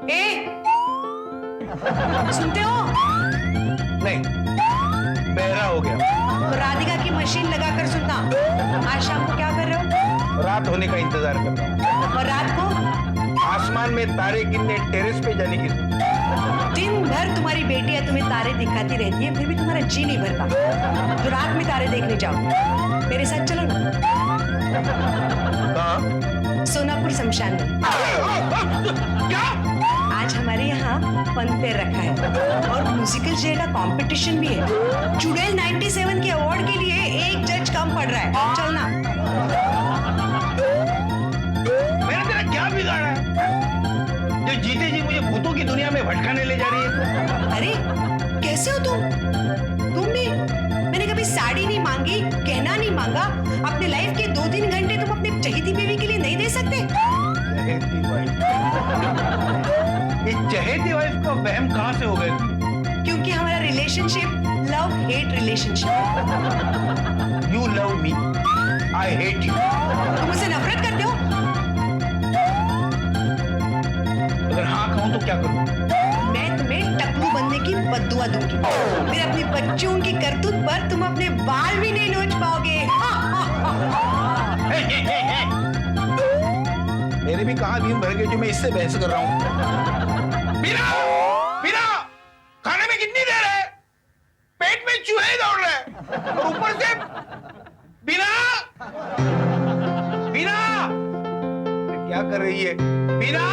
ए, सुनते हो? नहीं, बहरा हो गया। तो राधिका की मशीन लगाकर सुनना। आज शाम को क्या कर रहे हो? रात होने का इंतजार कर रहा हूँ। और रात को? आसमान में तारे गिनने टेरेस पे जाने की। दिन भर तुम्हारी बेटियां तुम्हें तारे दिखाती रहती है, फिर भी तुम्हारा जी नहीं भरता। तो रात में तारे देखने जाओ। मेरे साथ चलो ना। कहाँ? सोनापुर शमशान में। क्या? आज हमारे यहाँ फन फेयर रखा है और म्यूजिकल चेयर का कंपटीशन भी है। चुड़ैल 97 के अवार्ड के लिए एक जज कम पड़ रहा है। चलना। मैंने तेरा क्या बिगाड़ा है जो जीते जी मुझे भूतों की दुनिया में भटकाने ले जा रही है? अरे कैसे हो तुम भी? मैंने कभी साड़ी नहीं मांगी, गहना नहीं मांगा। अपने लाइफ के 2-3 घंटे तुम अपने चहेती बीवी के लिए नहीं दे सकते? चहेती वाइफ? ये चहेती वाइफ का वहम कहाँ से हो गया? क्योंकि हमारा रिलेशनशिप लव हेट रिलेशनशिप है। You love me, I hate you. तुम मुझसे नफरत करते हो? अगर हाँ कहूँ तो क्या करूँ? मैं तुम्हें टकलू बनने की बद्दुआ दूंगी। फिर अपनी बच्चों की करतूत पर तुम अपने बाल भी नहीं नोच पाओगे। मेरे भी कहाँ दिन भर गए जो मैं इससे बहस कर रहा हूँ। बिना बिना खाने में कितनी देर है? पेट में चूहे दौड़ रहे हैं और ऊपर से बिना बिना क्या कर रही है? बिना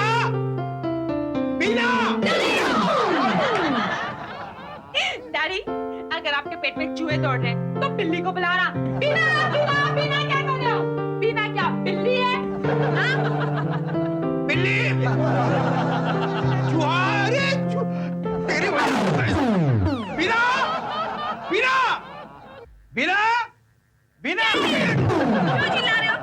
बिना डैडी, अगर आपके पेट में चूहे दौड़ रहे हैं तो बिल्ली को बुलाना। बिना बिना बिना क्या कर रहे हो? बिना क्या बिल्ली है? बिल्ली चूहारे तेरी वजह से बिना बिना बिना बिना क्यों चिल्ला रहे हो?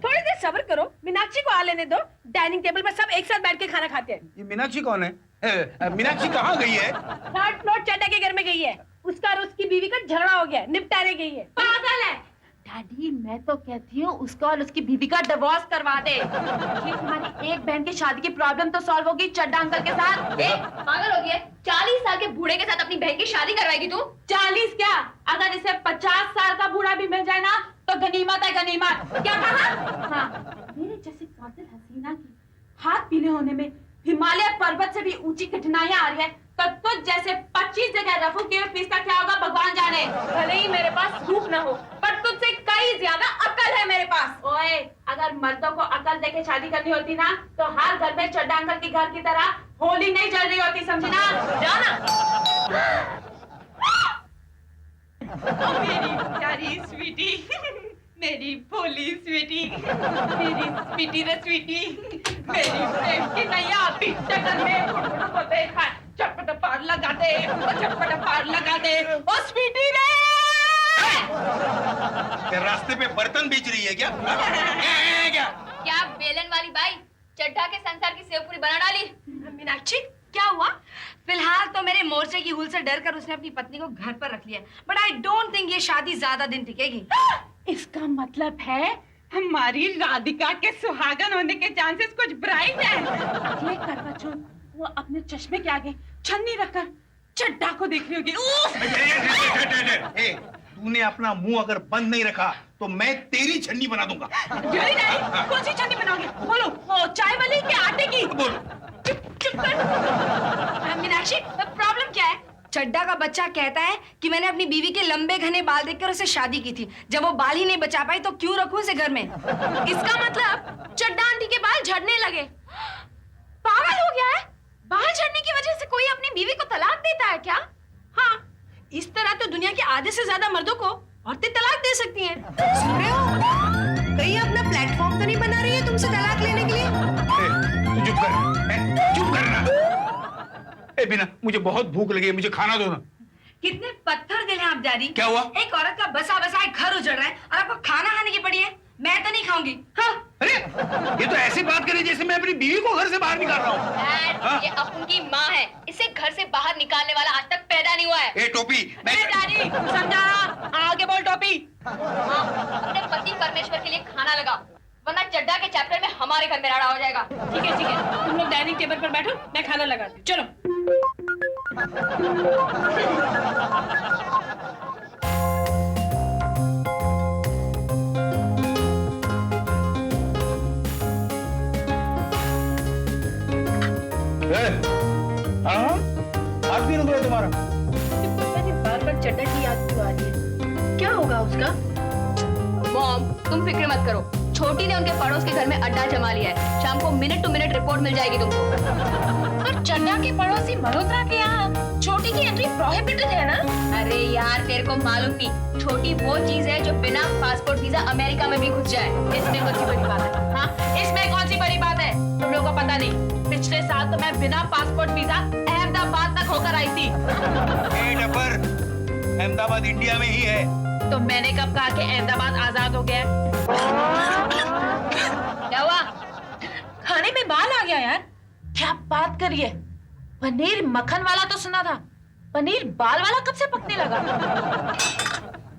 थोड़ी देर सब्र करो, मीनाक्षी को आ लेने दो। डाइनिंग टेबल पर सब एक साथ बैठ के खाना खाते हैं। ये मीनाक्षी कौन है? मीनाक्षी कहाँ गई है? थर्ड फ्लोर चड्डा के घर में गई है। उसका और उसकी बीवी का झगड़ा हो गया, निपटारे गई है। पागल है डैडी, मैं तो कहती हूँ उसका और उसकी बीवी का डिवोर्स करवा दे। ये तुम्हारी एक बहन की शादी की प्रॉब्लम तो सॉल्व होगी चड्डा अंकल के साथ। पागल हो गया? 40 साल के बूढ़े के साथ अपनी बहन की शादी करवाएगी तू? 40 क्या, अगर इसे 50 साल का बूढ़ा भी मिल जाए ना तो गनीमत है, गनीमत। क्या कहा? हाँ, मेरे जैसे कातिल हसीना की हाथ पीले होने में हिमालय पर्वत से भी ऊंची कठिनाइयां आ रही है, तो तुझ जैसे 25 जगह रफू के पीसता क्या होगा भगवान जाने। भले ही मेरे पास रूप न हो, पर तुझसे कई ज्यादा अकल है मेरे पास। ओए, अगर मर्दों को अकल देके शादी करनी होती ना तो हर घर में चड्डा अंकल के घर की तरह होली नहीं जल रही होती, समझी ना? जाना। ओ मेरी प्यारी स्वीटी, मेरी भोली स्वीटी, मेरी स्वीटी रे स्वीटी, मेरी प्रेम की नैया बीच जगन में फुटफुट होते हैं, चटपट पार लगा दे, चटपट पार लगा दे, ओ स्वीटी रे। रास्ते पे बर्तन बेच रही है क्या? क्या बेलन वाली बाई चड्ढा के संसार की सेवपूरी बना डाली? मीनाक्षी, क्या हुआ? फिलहाल तो मेरे मोर्चे की हुल से डरकर उसने अपनी पत्नी को घर पर रख लिया, बट आई डोंट थिंक ये शादी ज्यादा दिन टिकेगी। इसका मतलब है हमारी राधिका के सुहागन होने के चांसेस कुछ ब्राइट हैं। अगले करवा चौथ वो अपने चश्मे के आगे छन्नी रखकर चड्डा को देख रही होगी। तूने अपना मुंह अगर बंद नहीं रखा तो मैं तेरी छन्नी बना दूंगा। कौन सी छन्नी बनाओगे? बोलो, वो चाय वाली के आटे की? बोल। चुप कर। मीनाक्षी, प्रॉब्लम क्या है? चड्डा का बच्चा कहता है कि मैंने अपनी बीवी के लंबे घने बाल देखकर उसे शादी की थी। जब वो बाल ही नहीं बचा पाई तो क्यों रखूं उसे घर में? इसका मतलब चड्डा आंटी के बाल झड़ने लगे। पागल हो गया है? बाल झड़ने की वजह से कोई अपनी बीवी को तलाक देता है क्या? हाँ, इस तरह तो दुनिया के आधे से ज्यादा मर्दों को औरतें तलाक दे सकती हैं। सुन रहे हो? कहीं अपना प्लेटफॉर्म तो नहीं बना रही है तुमसे तलाक लेने के लिए? तू चुप कर, चुप करना। बिना, मुझे बहुत भूख लगी है, मुझे खाना दो ना। कितने पत्थर दिल हैं आप डैडी। क्या हुआ? एक औरत का बसा बसा घर उजड़ रहा है और आपको खाना खाने की पड़ी है। मैं तो नहीं खाऊंगी। हाँ। अरे ये तो ऐसी बात करी जैसे मैं अपनी बीवी को घर से बाहर निकाल रहा हूँ। डैड, ये अपुन की माँ है, इसे घर से बाहर निकालने वाला आज तक पैदा नहीं हुआ है। ए टोपी, डैडी समझा, आगे बोल टोपी। हाँ, अपने पति परमेश्वर के लिए खाना लगा, वरना चड्डा के चैप्टर में हमारे घर में राड़ा हो जाएगा। ठीक है, तुम लोग डाइनिंग टेबल पर बैठो, मैं खाना लगाती हूँ। चलो। हाँ हाथ भी रुक रहा है तुम्हारा। बार-बार चड्डा की याद क्यों आ रही है? क्या होगा उसका? मॉम तुम फिक्र मत करो, छोटी ने उनके पड़ोस के घर में अड्डा जमा लिया है। शाम को मिनट टू मिनट रिपोर्ट मिल जाएगी तुमको। पर चड्डा के पड़ोसी मल्होत्रा के यहाँ छोटी की एंट्री प्रोहिबिटेड है ना? अरे यार तेरे को मालूम नहीं, छोटी वो चीज है जो बिना पासपोर्ट वीजा अमेरिका में भी घुस जाए। इसमें कौन सी बड़ी बात है? हाँ, इसमें कौन सी बड़ी बात है? तुम लोगों को पता नहीं, पिछले साल तो मैं बिना पासपोर्ट वीजा अहमदाबाद तक होकर आई थी। अहमदाबाद इंडिया में ही है। तो मैंने कब कहा कि अहमदाबाद आजाद हो गया? क्या हुआ? खाने में बाल आ गया यार। क्या बात करिए, पनीर मक्खन वाला तो सुना था, पनीर बाल वाला कब से पकने लगा?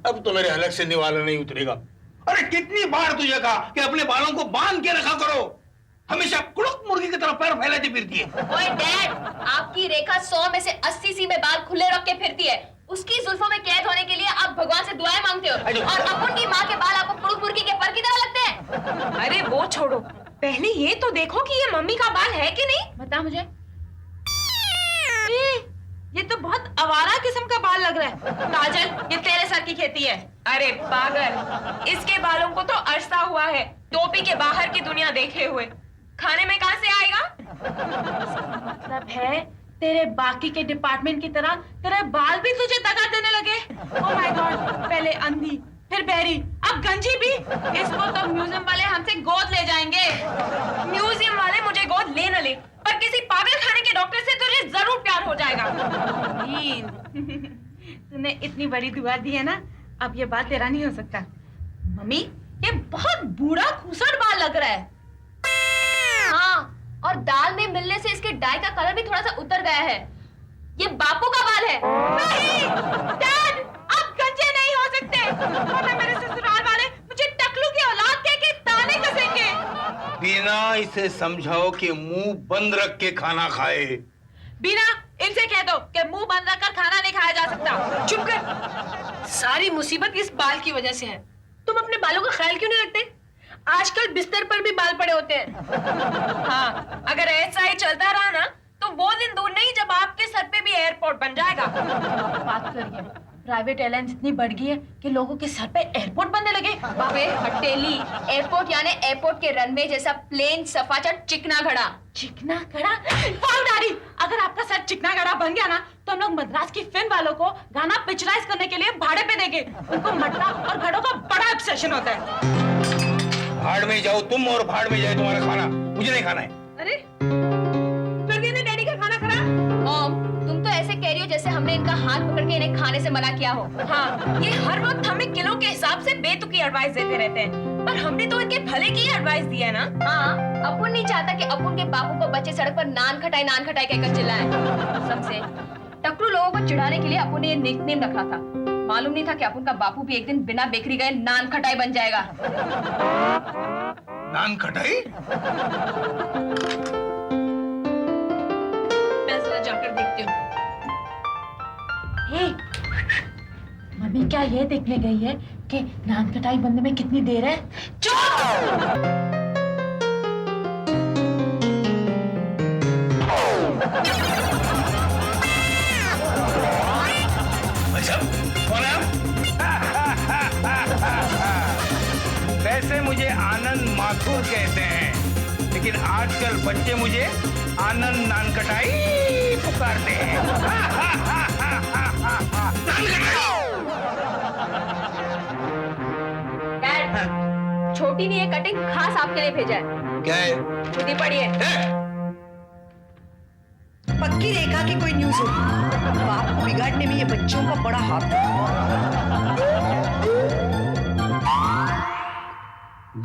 अब तो मेरे हलक से निवाला नहीं उतरेगा। अरे कितनी बार तुझे कहा कि अपने बालों को बांध के रखा करो, हमेशा कुड़क मुर्गी की तरह पैर फैलाती फिरती है। ओए डैड, आपकी रेखा 100 में से 80 सी में बाल खुले रख के फिरती है। उसकी जुल्फों में कैद होने के लिए आप भगवान से दुआएं मांगते हो, और अपन की माँ के बाल आपको कुड़क मुर्गी के पर की तरह लगते हैं। अरे वो छोड़ो, पहले ये तो देखो कि ये मम्मी का बाल है कि नहीं। बता मुझे। ये तो बहुत आवारा किस्म का बाल लग रहा है। काजल, ये तेरे सर की खेती है। अरे पागल, इसके बालों को तो अरसा हुआ है टोपी के बाहर की दुनिया देखे हुए। खाने में कहां से आएगा? मतलब है तेरे बाकी के डिपार्टमेंट की तरह तेरे बाल भी तुझे दगा देने लगे। ओह माय गॉड, पहले अंधी, फिर बहरी, अब गंजी भी। इसको तो म्यूजियम वाले हमसे गोद ले जाएंगे। म्यूजियम वाले मुझे गोद ले न ले, पर किसी पागल खाने के डॉक्टर से तुझे जरूर प्यार हो जाएगा। तूने इतनी बड़ी दुआ दी है ना, अब ये बात तेरा नहीं हो सकता। मम्मी, ये बहुत बूढ़ा खूसड़ बाल लग रहा है। हाँ, और दाल में मिलने से इसके डाई का कलर भी थोड़ा सा उतर गया है। ये बापू का बाल है। नहीं, डैड, अब गंजे नहीं हो सकते, वरना मेरे ससुराल वाले मुझे टकलू की औलाद कह के ताने कसेंगे। बिना इसे समझाओ कि मुंह बंद रख के खाना खाए। बिना इनसे कह दो कि मुंह बंद रखकर खाना नहीं खाया जा सकता। चुप कर, सारी मुसीबत इस बाल की वजह से है। तुम अपने बालों का ख्याल क्यों नहीं रखते? आजकल बिस्तर पर भी बाल पड़े होते हैं। हाँ, अगर ऐसा ही चलता रहा ना, तो वो दिन दूर नहीं जब आपके सर पे भी एयरपोर्ट बन जाएगा। बात करिए, प्राइवेट एयरलाइंस इतनी बढ़ गई है कि लोगों के सर पे एयरपोर्ट बनने लगे। बाबे हटेली, एयरपोर्ट यानी एयरपोर्ट के रनवे जैसा प्लेन सफाचट चिकना घड़ा। चिकना घड़ा? वाह डैडी, अगर आपका सर चिकना घड़ा बन गया ना, तो हम लोग मद्रास की फिल्म वालों को गाना पिक्चराइज करने के लिए भाड़े पे देंगे। उनको मटका और घड़ों का बड़ा ऑब्सेशन होता है। भाड़ में जाओ तुम और भाड़ में जाए तुम्हारा खाना, मुझे नहीं खाना है। अरे कर दिया ना डैडी का खाना खराब। मॉम, तुम तो ऐसे कह रही हो जैसे हमने इनका हाथ पकड़ के इन्हें खाने से मना किया हो। हाँ, ये हर वक्त हमें किलो के हिसाब से बेतुकी एडवाइस देते रहते हैं, पर हमने तो इनके भले की एडवाइस दी है ना। हाँ, अपुन नहीं चाहता कि अपुन के बापू को बच्चे सड़क पर नान खटाई कहकर चिल्लाएं। सबसे टकलू लोगों को चिढ़ाने के लिए अपुन ने ये निकनेम रखा था। मालूम नहीं था कि अपुन का बापू भी एक दिन बिना बेकरी गए नान खटाई बन जाएगा। नान खटाई? मैं जरा जाकर देखती हूँ। हे, मम्मी क्या ये देखने गई है कि नान खटाई बनने में कितनी देर है? वैसे मुझे आनंद माथुर कहते हैं, लेकिन आजकल बच्चे मुझे आनंद नानकटाई पुकारते हैं। डैड, छोटी ने ये कटिंग खास आपके लिए भेजा है। क्या है? खुद ही पढ़िए। पक्की रेखा की कोई न्यूज होगी। बाप को बिगाड़ने में ये बच्चों का बड़ा हाथ है।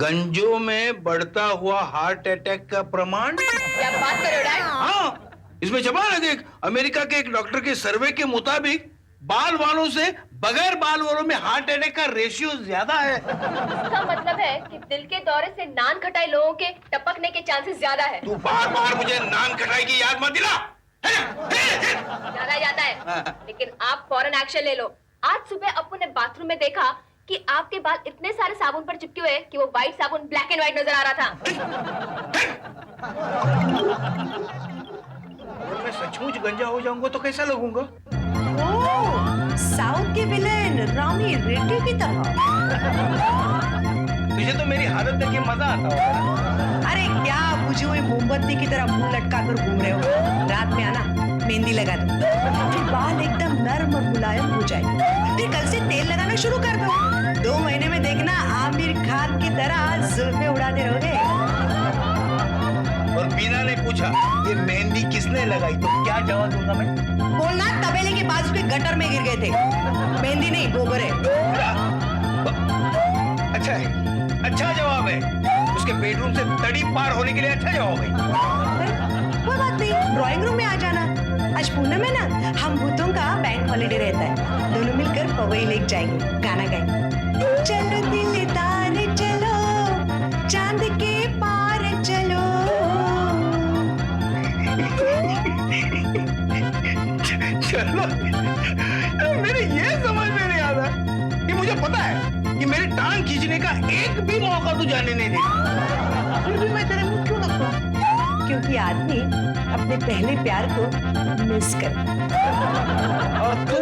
गंजों में बढ़ता हुआ हार्ट अटैक का प्रमाण। क्या बात कर रहे हो डैड? हाँ, इसमें छपा है, देख। अमेरिका के एक डॉक्टर के सर्वे के मुताबिक बाल वालों से बगैर बाल वालों में हार्ट अटैक का रेशियो ज्यादा है। इसका मतलब है कि दिल के दौरे से नान खटाई लोगों के टपकने के चांसेस ज्यादा है। तू बार बार मुझे नान खटाई की याद मत दिला। ज्यादा जाता है, लेकिन आप फौरन एक्शन ले लो। आज सुबह अप्पू ने बाथरूम में देखा कि आपके बाल इतने सारे साबुन पर चिपके हुए कि वो व्हाइट साबुन ब्लैक एंड व्हाइट नजर आ रहा था। अगर मैं सचमुच गंजा हो जाऊंगा तो कैसा लगूंगा? ओह, साउथ के विलेन रामी रेड्डी की तरह। तुझे तो मेरी हालत देख के मजा आता होगा। अरे क्या बुझी हुई मोमबत्ती की तरह मुंह लटका कर घूम रहे हो? रात में आना, मेहंदी लगा दो, फिर बाल एकदम नर्म और मुलायम हो जाए। फिर कल से तेल लगाना शुरू कर दो। 2 महीने में देखना आमिर खान की तरह जुल्फे उड़ाते रहोगे। और बीना ने पूछा ये मेहंदी किसने लगाई तो क्या जवाब दूंगा मैं? बोलना तबेले के बाजू के गटर में गिर गए थे। मेहंदी नहीं, गोबर है। अच्छा है, अच्छा जवाब है। उसके बेडरूम से तड़ी पार होने के लिए अच्छा जवाब है। कोई बात नहीं, ड्राइंग रूम में आ जाना। आज पूनम है ना, हम भूतों का बैंक हॉलिडे रहता है। दोनों मिलकर पवई लेक जाएंगे, गाना गाएंगे। चलो दिल तारे चलो, चांद के पार चलो। चलो, मेरे ये समझ में नहीं आता कि मुझे पता है कि मेरी टांग खींचने का एक भी मौका तू जाने नहीं देती, फिर भी मैं तेरे मुंह क्यों लगता हूं? क्योंकि आदमी अपने पहले प्यार को मिस करता है। और तू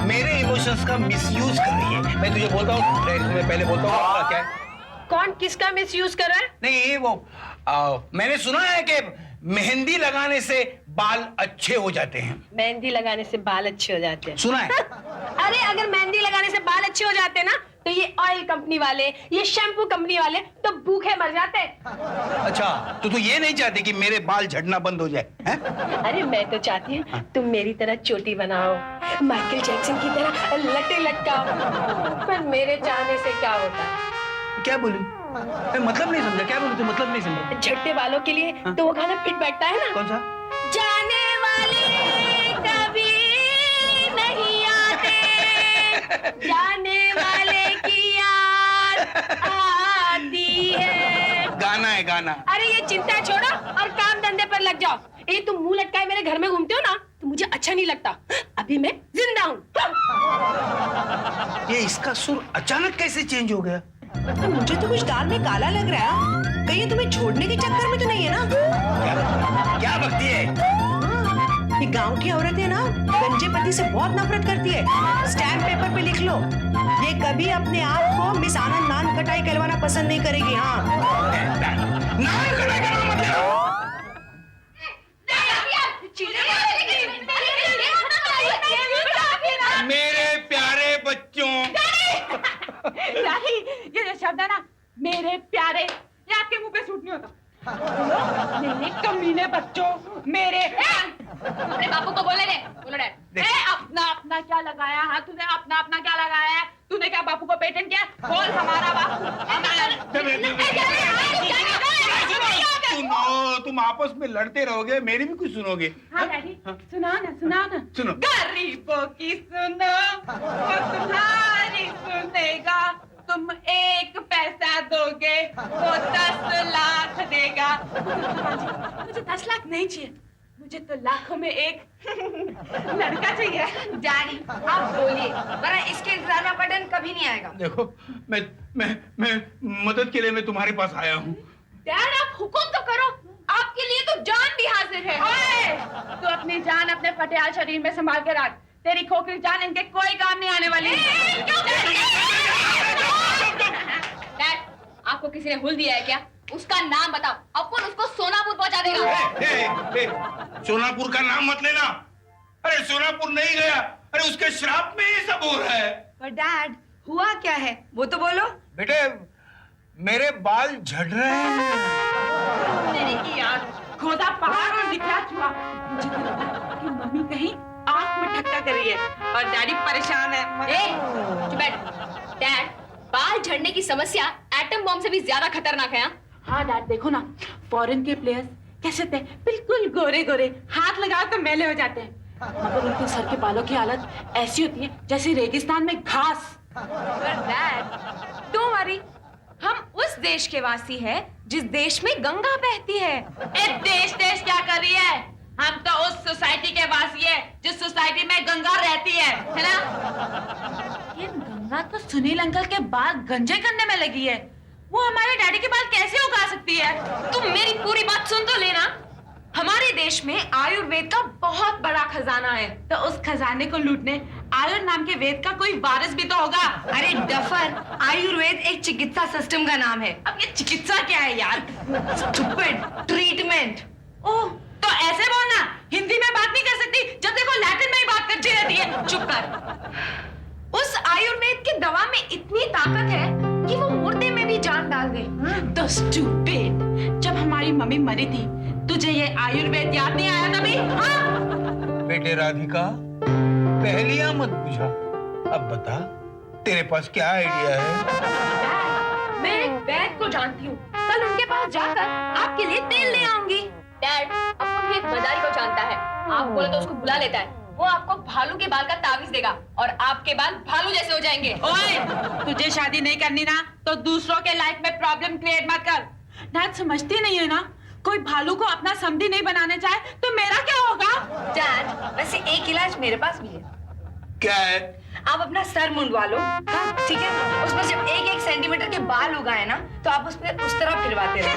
मेरे इमोशंस का मिसयूज कर रही है। मैं तुझे बोलता हूँ, मैं पहले बोलता हूँ क्या है? कौन किसका मिसयूज कर रहा है? नहीं वो मैंने सुना है कि मेहंदी लगाने से बाल अच्छे हो जाते हैं। मेहंदी लगाने से बाल अच्छे हो जाते हैं। सुना है? अरे अगर मेहंदी लगाने से बाल अच्छे हो जाते ना तो ये ऑयल कंपनी वाले, ये शैम्पू कंपनी वाले तो भूखे मर जाते। अच्छा, तो तू ये नहीं चाहती कि मेरे बाल झड़ना बंद हो जाए? हैं? अरे मैं तो चाहती हूँ तुम मेरी तरह चोटी बनाओ, माइकल जैक्सन की तरह लटे लटकाओ। पर मेरे चाहने से क्या होता है? क्या बोलूं? मैं मतलब नहीं समझा। क्या बोलूं? तू मतलब नहीं समझा। झट्टे बालों के लिए तो वो गाना फिट बैठता है ना। कौन सा? जाने वाले कभी नहीं आते, जाने वाले की याद आती है। गाना है गाना। अरे ये चिंता छोड़ो और काम धंधे पर लग जाओ। ये तुम मुंह लटकाए मेरे घर में घूमते हो ना तो मुझे अच्छा नहीं लगता। अभी मैं जिंदा हूँ। ये इसका सुर अचानक कैसे चेंज हो गया? तो मुझे तो कुछ दाल में काला लग रहा है। कहीं तुम्हें छोड़ने के चक्कर में तो नहीं है ना? क्या बकती है? ये गांव की औरत है ना, गंजे पति से बहुत नफरत करती है। स्टैम्प पेपर पे लिख लो, ये कभी अपने आप को मिस आनंद नान कटाई कहलवाना पसंद नहीं करेगी। हाँ, नान कटाई का नाम मत लेना। मेरे प्यारे बच्चों, ये जो शब्द है ना, मेरे प्यारे, ये आपके मुंह पे सूट नहीं होता। मेरे कमीने बच्चों, मेरे अपने बापू को बोले बोलो डैड। अपना अपना क्या लगाया? हाँ, तूने अपना अपना क्या लगाया है? तूने क्या बापू को पेटेंट किया? बोल हमारा सुनो, तुम आपस में लड़ते रहोगे, मेरी भी कुछ सुनोगे? हाँ डैडी, सुना ना। सुनो। गरीबों की सुनो, वो तुम्हारी सुनेगा। तुम 1 पैसा दोगे, वो 10 लाख देगा। मुझे 10 लाख नहीं चाहिए, मुझे तो लाखों में एक लड़का चाहिए। डैडी आप बोलिए, वरना इसके इंतजार में बटन कभी नहीं आएगा। देखो, मैं मदद के लिए मैं तुम्हारे पास आया हूँ। डैड आप हुक्म तो करो, आपके लिए तो जान भी हाजिर है। ओए, तू अपनी जान अपने फटेहाल शरीर में संभाल के रख। तेरी खोखली जान इनके कोई काम नहीं आने वाली। डैड, आपको किसी ने हुल दिया है क्या? उसका नाम बताओ, अपन उसको सोनापुर पहुंचा देगा। सोनापुर का नाम मत लेना। अरे सोनापुर नहीं गया, अरे उसके श्राप में ये सब हो रहा है। पर डैड हुआ क्या है वो तो बोलो। बेटे, मेरे बाल झड़ रहे हैं। मेरी की यार, खोदा पहाड़ और निकला चुहा। मुझे तो लगा कि मम्मी कहीं आंख में ठक्का कर रही है और डैडी परेशान है। चुप बैठ। डैड, बाल झड़ने की समस्या एटम बॉम्ब से भी ज्यादा खतरनाक है। हाँ डैड, देखो ना, फॉरेन के प्लेयर्स कैसे थे, बिल्कुल गोरे गोरे, हाथ लगाओ तो मैले हो जाते हैं। मगर उनके सर के बालों की हालत ऐसी होती है जैसे रेगिस्तान में घास। डैड डोंट वरी, हम उस देश के वासी हैं जिस देश में गंगा बहती है। ए देश देश क्या कर रही है? हम तो उस सोसाइटी के वासी है जिस सोसाइटी में गंगा रहती है ना? ये गंगा तो सुनील अंकल के बाल गंजे करने में लगी है, वो हमारे डैडी के बाल कैसे उगा सकती है? तुम मेरी पूरी बात सुन तो लेना। हमारे देश में आयुर्वेद का बहुत बड़ा खजाना है। तो उस खजाने को लूटने आयुर्वेद नाम के वेद का कोई वारिस भी तो होगा। अरे डफर, आयुर्वेद एक चिकित्सा सिस्टम का नाम है। अब ये चिकित्सा क्या है यार? Stupid, treatment. ओह, तो ऐसे बोलना, हिंदी में बात नहीं कर सकती, जब देखो लैटिन में ही बात करती रहती है। चुप कर। उस आयुर्वेद की दवा में इतनी ताकत है कि वो मुर्दे में भी जान डाल दे। तो स्टूपिड, जब हमारी मम्मी मरी थी तुझे ये आयुर्वेद याद नहीं आया तभी? हाँ? बेटे राधिका, पहेलियां मत बुझा, अब बता तेरे पास क्या आइडिया है? मैं एक वैद्य को जानती हूँ, कल उनके पास जाकर आपके लिए तेल ले आऊंगी। डैड, अपुन भी एक मदारी को जानता है, आप बोले तो उसको बुला लेता है। वो आपको भालू के बाल का तावीज देगा और आपके बाल भालू जैसे हो जाएंगे। ओए, तुझे शादी नहीं करनी ना तो दूसरों के लाइफ में प्रॉब्लम क्रिएट मत कर। डैड समझती नहीं है ना, कोई भालू को अपना समधी नहीं बनाने चाहे तो मेरा क्या होगा? डैड, वैसे एक इलाज मेरे पास भी है। क्या है? आप अपना सर मुंडवा लो, हाँ, ठीक है? उस पर जब 1-1 सेंटीमीटर के बाल उगाए ना, तो आप उस पर उस तरह फिरवाते रहो।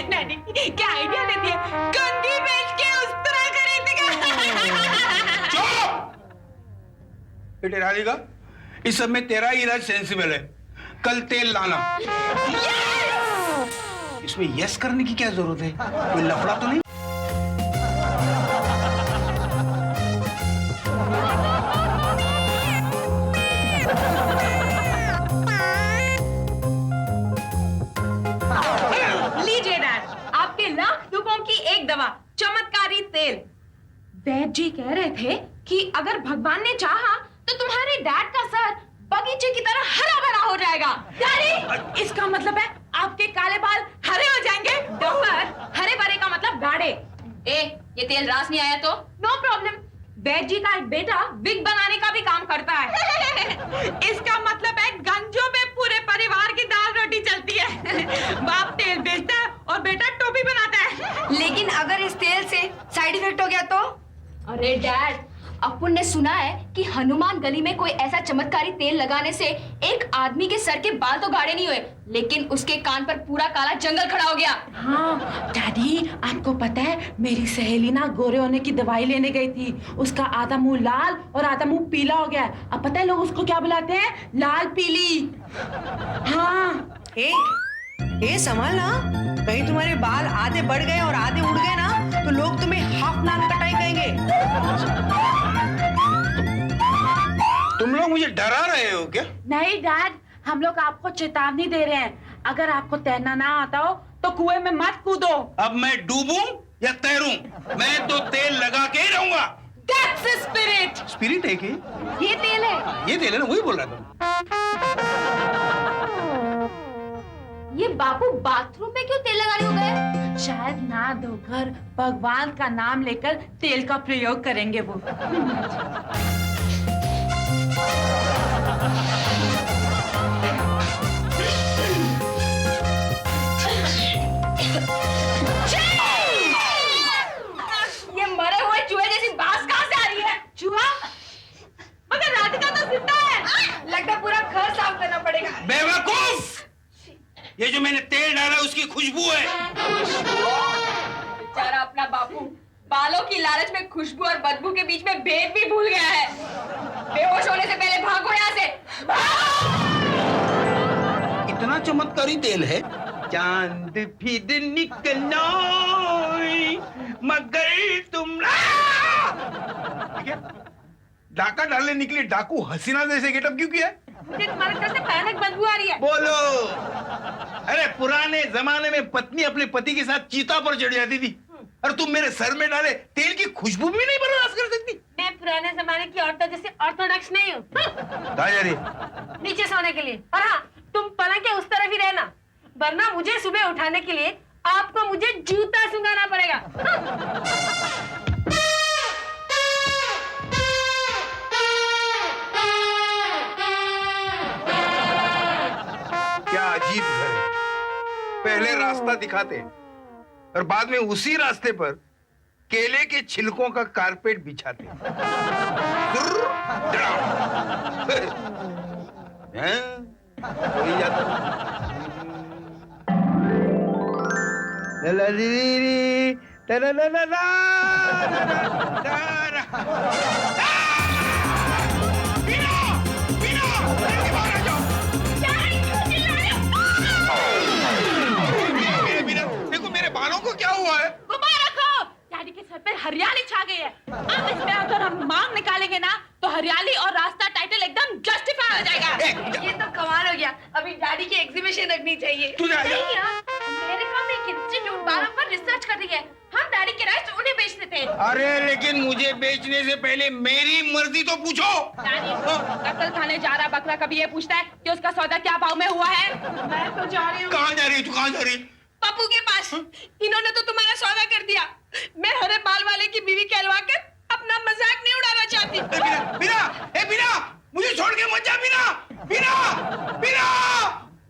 डैडी क्या आइडिया देती है, कंघी बेच के उस तरह खरीदेगा। चुप! बेटे राधिका, इस सब में तेरा ही इलाज सेंसिबल है, कल तेल लाना। इसमें यस करने की क्या जरूरत है? कोई लफड़ा तो नहीं? लीजिए डैड, आपके लाख दुखों की एक दवा, चमत्कारी तेल। वैद्य जी कह रहे थे कि अगर भगवान ने चाहा तो तुम्हारे डैड का सर बगीचे की तरह हरा भरा हो जाएगा। डैडी, इसका मतलब है आपके काले बाल हरे हो जाएंगे? डॉक्टर, हरे भरे का मतलब गाढ़े। ए, ये तेल रास नहीं आया तो? नो प्रॉब्लम, वैद्य जी का एक बेटा विग बनाने का भी काम करता है। इसका मतलब है गंजों में पूरे परिवार की दाल रोटी चलती है। बाप तेल बेचता है और बेटा टोपी बनाता है। लेकिन अगर इस तेल से साइड इफेक्ट हो गया तो? अरे डैड, अपुन ने सुना है कि हनुमान गली में कोई ऐसा चमत्कारी तेल लगाने से एक आदमी के सर के बाल तो गाढ़े नहीं हुए, लेकिन उसके कान पर पूरा काला जंगल खड़ा हो गया। हाँ डैडी, आपको पता है मेरी सहेली ना गोरे होने की दवाई लेने गई थी, उसका आधा मुंह लाल और आधा मुंह पीला हो गया। अब पता है लोग उसको क्या बुलाते हैं? लाल पीली। हाँ। ए संभाल ना, कहीं तुम्हारे बाल आधे बढ़ गए और आधे उड़ गए ना तो लोग तुम्हें हाफ नान कटाई कहेंगे। तुम लोग मुझे डरा रहे हो क्या? नहीं डैड, हम लोग आपको चेतावनी दे रहे हैं, अगर आपको तैरना ना आता हो तो कुएं में मत कूदो। अब मैं डूबूं या तैरूं, मैं तो तेल लगा के ही रहूंगा। That's the spirit। स्पिरिट है कि ये तेल है। ये तेल है ना, वही बोल रहा था। ये बापू बाथरूम में क्यों तेल लगाने हो गए? शायद ना धोकर भगवान का नाम लेकर तेल का प्रयोग करेंगे वो। ये मरे हुए चूहे जैसी बास कहाँ से आ रही है? चूहा? मगर राधिका तो जिंदा है। लगता है पूरा घर साफ करना पड़ेगा। बेवकूफ! ये जो मैंने तेल डाला उसकी खुशबू है। बेचारा अपना बापू बालों की लालच में खुशबू और बदबू के बीच में भेद भी भूल गया है। बेहोश होने से पहले भागो यहाँ से। इतना चमत्कारी तेल है, चांद फिर निकलो मगर तुम डाका डालने निकले डाकू हसीना जैसे गेटअप क्यों किया? मुझे तुम्हारे घर से भयानक बदबू आ रही है। बोलो। अरे पुराने जमाने में पत्नी अपने पति के साथ चीता पर चढ़ जाती थी, और तुम मेरे सर में डाले तेल की खुशबू भी नहीं बर्दाश्त कर सकती। मैं पुराने जमाने की औरतों जैसे ऑर्थोडॉक्स नहीं हूँ। कहाँ जा रही है? नीचे सोने के लिए। और हाँ, तुम पलंग के उस तरफ ही रहना, वरना मुझे सुबह उठाने के लिए आपको मुझे जूता सुंघाना पड़ेगा। रास्ता दिखाते और बाद में उसी रास्ते पर केले के छिलकों का कारपेट बिछाते। हैं? वही जाता। ला ला ली ली ली, ला ला ला ला ला, ला ला ला। बीना! बीना! घर के बाहर आ जाओ। बीना, देखो मेरे बालों को क्या हुआ है? घुमा रखो। डैडी के सर पे हरियाली छा गई है। अब इसमें अगर हम मांग निकालेंगे ना तो हरियाली और रास्ता टाइटल एकदम जस्टिफाई हो जाएगा। ये तो कमाल हो गया। अभी डैडी की एग्जीबिशन रखनी चाहिए। तू जा, जा। नहीं यार, अमेरिका में एक इंस्टीट्यूट बारंबार रिसर्च कर रही है। हम डैडी के राइट्स उन्हें बेचते थे। अरे लेकिन मुझे बेचने से पहले मेरी मर्जी तो पूछो। डैडी कत्ल खाने जा रहा बकरा कभी ये पूछता है कि उसका सौदा क्या भाव में हुआ है? मैं तो जा रही हूँ। कहाँ जा रही? तू कहाँ जा रही? पप्पू के पास। इन्होंने तो तुम्हारा सौदा कर दिया। मैं हरे बाल वाले की बीवी कहलवा कर अपना मजाक नहीं उड़ाना चाहती। बीना, बीना, ए बीना, मुझे छोड़ के मत जा बीना, बीना, बीना,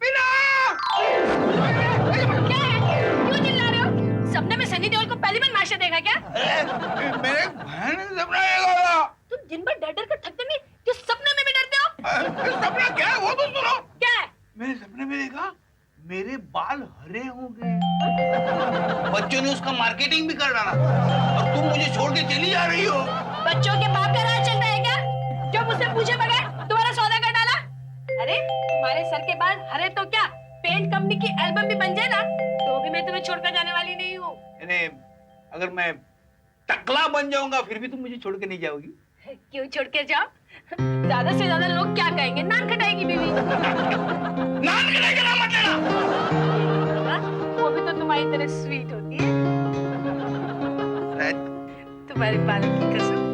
बीना। क्या है? क्यों चिल्ला रहे हो? सपने में सनी देओल को पहली बार नाश्ता देखा क्या? मेरे बहन ने सपना देखा। तुम दिन भर डर कर थकते नहीं, जो सपने में भी डरते हो? सपना क्या है वो तो सुनो। क्या है? मैंने सपने में देखा मेरे बाल हरे हो गए। बच्चों ने उसका मार्केटिंग भी कर डाला और तुम मुझे छोड़ के चली जा रही हो। बच्चों के बाप का राज चलता है क्या? जो मुझसे पूछे बगैर तुम्हारा सौदा कर डाला? अरे तुम्हारे सर के बाल हरे तो क्या, पेंट कंपनी की एल्बम भी बन जाए ना तो भी मैं तुम्हें छोड़कर जाने वाली नहीं हूँ। अगर मैं टकला बन जाऊंगा फिर भी तुम मुझे छोड़ के नहीं जाओगी? क्यों छोड़ के जाओ? ज्यादा से ज्यादा लोग क्या कहेंगे? नान खटाएगी बीवी। नान कटाई का नाम मत लेना। वो भी तो तुम्हारी तरह स्वीट होती है। तुम्हारे बालों की कसम।